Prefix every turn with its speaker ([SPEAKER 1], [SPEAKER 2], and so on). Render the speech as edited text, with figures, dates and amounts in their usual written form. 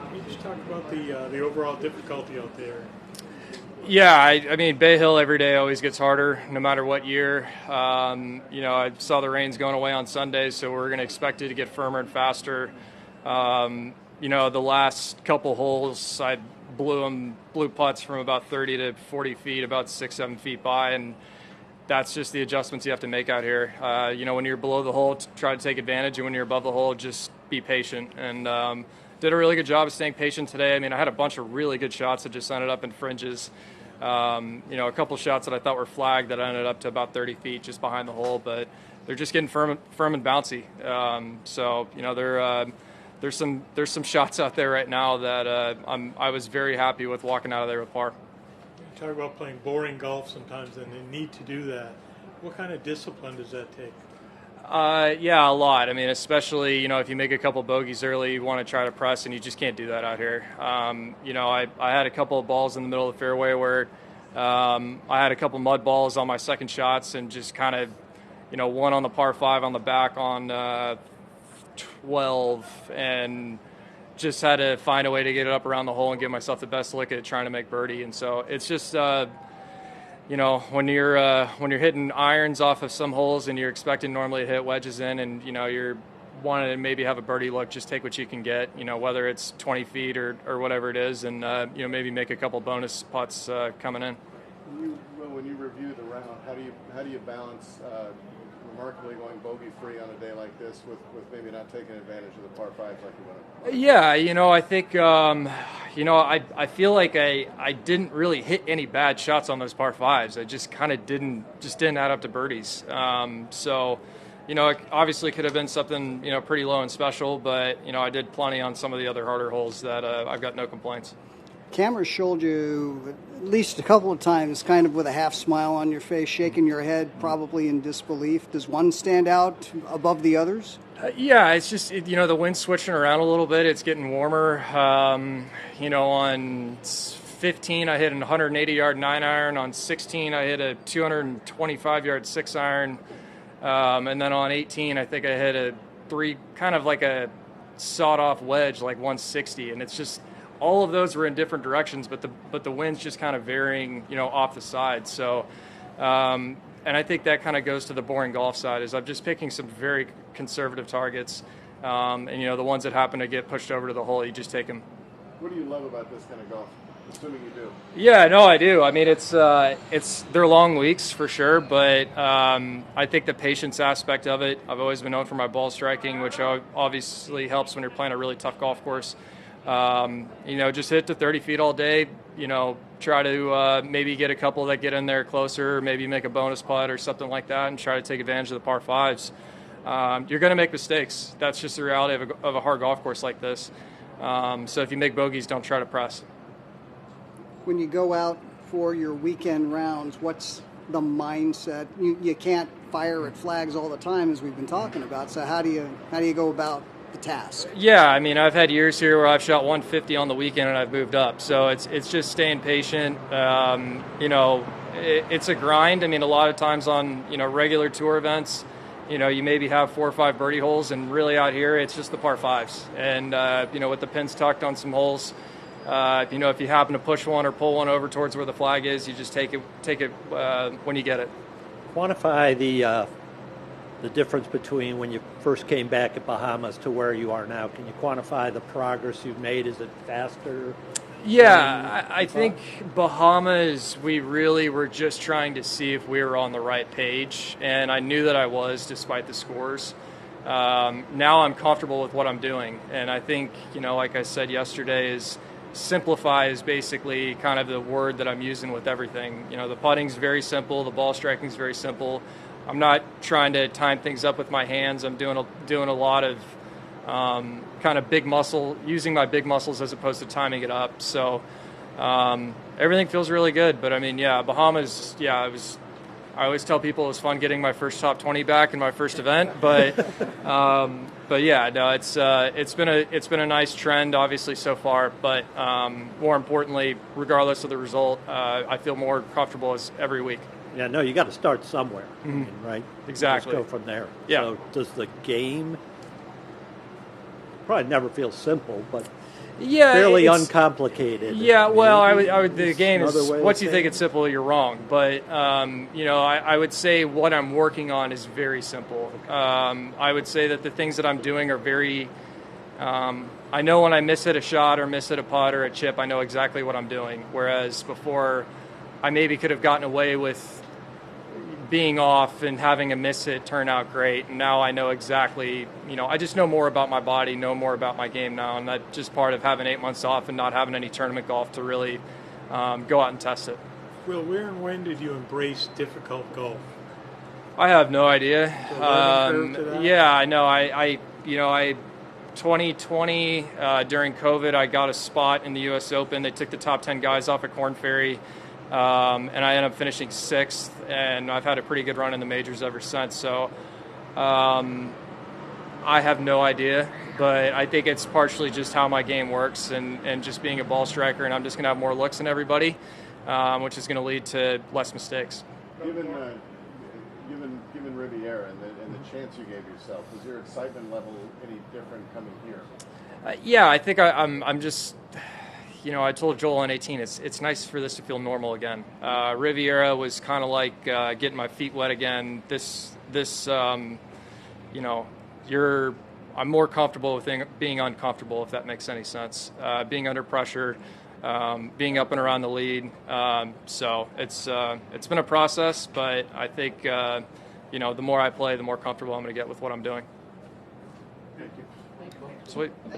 [SPEAKER 1] Can you just talk about the overall difficulty out there?
[SPEAKER 2] Yeah, I mean, Bay Hill every day always gets harder, no matter what year. I saw the rains going away on Sunday, so we're going to expect it to get firmer and faster. The last couple holes, I blew putts from about 30 to 40 feet, about 6-7 feet by, and that's just the adjustments you have to make out here. When you're below the hole, try to take advantage, and when you're above the hole, just be patient. And did a really good job of staying patient today. I mean, I had a bunch of really good shots that just ended up in fringes. A couple shots that I thought were flagged that ended up to about 30 feet just behind the hole, but they're just getting firm and bouncy. There's some shots out there right now that I was very happy with walking out of there with par.
[SPEAKER 1] You talk about playing boring golf sometimes, and they need to do that. What kind of discipline does that take?
[SPEAKER 2] Yeah, a lot. I mean, especially, if you make a couple bogeys early, you want to try to press, and you just can't do that out here. I had a couple of balls in the middle of the fairway where I had a couple mud balls on my second shots and just kind of, one on the par 5 on the back on 12, and just had to find a way to get it up around the hole and give myself the best look at trying to make birdie. And so it's just when you're hitting irons off of some holes and you're expecting normally to hit wedges in, and you're wanting to maybe have a birdie look, just take what you can get, whether it's 20 feet or whatever it is, and maybe make a couple bonus putts coming in.
[SPEAKER 3] When you review the round, how do you balance remarkably going bogey free on a day like this with maybe not taking advantage of the par 5s like you want?
[SPEAKER 2] Yeah, I think I feel like I didn't really hit any bad shots on those par 5s. I just kind of didn't add up to birdies. It obviously could have been something pretty low and special, but I did plenty on some of the other harder holes that I've got no complaints.
[SPEAKER 4] Camera showed you at least a couple of times kind of with a half smile on your face, shaking your head, probably in disbelief. Does one stand out above the others?
[SPEAKER 2] Yeah, it's just, the wind's switching around a little bit. It's getting warmer. On 15, I hit a 180-yard 9-iron. On 16, I hit a 225-yard 6-iron. And then on 18, I think I hit a kind of like a sawed-off wedge, like 160. And it's just, all of those were in different directions, but the wind's just kind of varying, off the side. So, and I think that kind of goes to the boring golf side, is I'm just picking some very conservative targets, and the ones that happen to get pushed over to the hole, you just take them.
[SPEAKER 3] What do you love about this kind of golf? Assuming you do.
[SPEAKER 2] Yeah, no, I do. I mean, they're long weeks for sure, but I think the patience aspect of it. I've always been known for my ball striking, which obviously helps when you're playing a really tough golf course. Just hit to 30 feet all day, try to maybe get a couple that get in there closer, maybe make a bonus putt or something like that, and try to take advantage of the par 5s. You're going to make mistakes. That's just the reality of a hard golf course like this. So if you make bogeys, don't try to press.
[SPEAKER 4] When you go out for your weekend rounds, what's the mindset? You can't fire at flags all the time, as we've been talking about, so how do you go about the task?
[SPEAKER 2] Yeah, I mean, I've had years here where I've shot 150 on the weekend and I've moved up. So it's just staying patient. It's a grind. I mean, a lot of times on, regular tour events, you maybe have 4 or 5 birdie holes, and really out here, it's just the par 5s. And, with the pins tucked on some holes, if you happen to push one or pull one over towards where the flag is, you just take it when you get it.
[SPEAKER 5] Quantify the difference between when you first came back at Bahamas to where you are now. Can you quantify the progress you've made? Is it faster?
[SPEAKER 2] Yeah, I think Bahamas, we really were just trying to see if we were on the right page, and I knew that I was, despite the scores. Now I'm comfortable with what I'm doing, and I think, like I said yesterday, is simplify is basically kind of the word that I'm using with everything. The putting's very simple, the ball striking's very simple. I'm not trying to time things up with my hands. I'm doing a lot of kind of big muscle, using my big muscles as opposed to timing it up. So everything feels really good. But I mean, yeah, Bahamas, yeah, I always tell people it was fun getting my first top 20 back in my first event. But yeah, no, it's been a nice trend, obviously, so far. But more importantly, regardless of the result, I feel more comfortable every week.
[SPEAKER 5] Yeah, no, you got to start somewhere, I mean, right?
[SPEAKER 2] Exactly.
[SPEAKER 5] Just go from there.
[SPEAKER 2] Yeah.
[SPEAKER 5] So does the game probably never feel simple, but
[SPEAKER 2] Yeah,
[SPEAKER 5] fairly
[SPEAKER 2] it's-
[SPEAKER 5] uncomplicated?
[SPEAKER 2] Yeah, well, I
[SPEAKER 5] Maybe
[SPEAKER 2] would. The game is.
[SPEAKER 5] another way of
[SPEAKER 2] Once you think
[SPEAKER 5] saying
[SPEAKER 2] it's simple, you're wrong. But I would say what I'm working on is very simple. I would say that the things that I'm doing are very. I know when I miss hit a shot or miss hit a putt or a chip, I know exactly what I'm doing. Whereas before, I maybe could have gotten away with being off and having a miss hit turn out great. And now I know exactly, I just know more about my body, know more about my game now. And that's just part of having 8 months off and not having any tournament golf to really go out and test it.
[SPEAKER 1] Will, where and when did you embrace difficult golf?
[SPEAKER 2] I have no idea.
[SPEAKER 1] So learning curve to that?
[SPEAKER 2] Yeah, I know. I 2020 during COVID, I got a spot in the U.S. Open. They took the top 10 guys off at Korn Ferry. And I ended up finishing 6th, and I've had a pretty good run in the majors ever since. So I have no idea, but I think it's partially just how my game works and just being a ball striker, and I'm just going to have more looks than everybody, which is going to lead to less mistakes.
[SPEAKER 3] Given Riviera and the chance you gave yourself, was your excitement level any different coming here?
[SPEAKER 2] Yeah, I think I'm just... I told Joel on 18, it's nice for this to feel normal again. Riviera was kind of like getting my feet wet again. I'm more comfortable with being uncomfortable, if that makes any sense. Being under pressure, being up and around the lead. So it's been a process, but I think the more I play, the more comfortable I'm going to get with what I'm doing.
[SPEAKER 3] Thank you.
[SPEAKER 2] Sweet.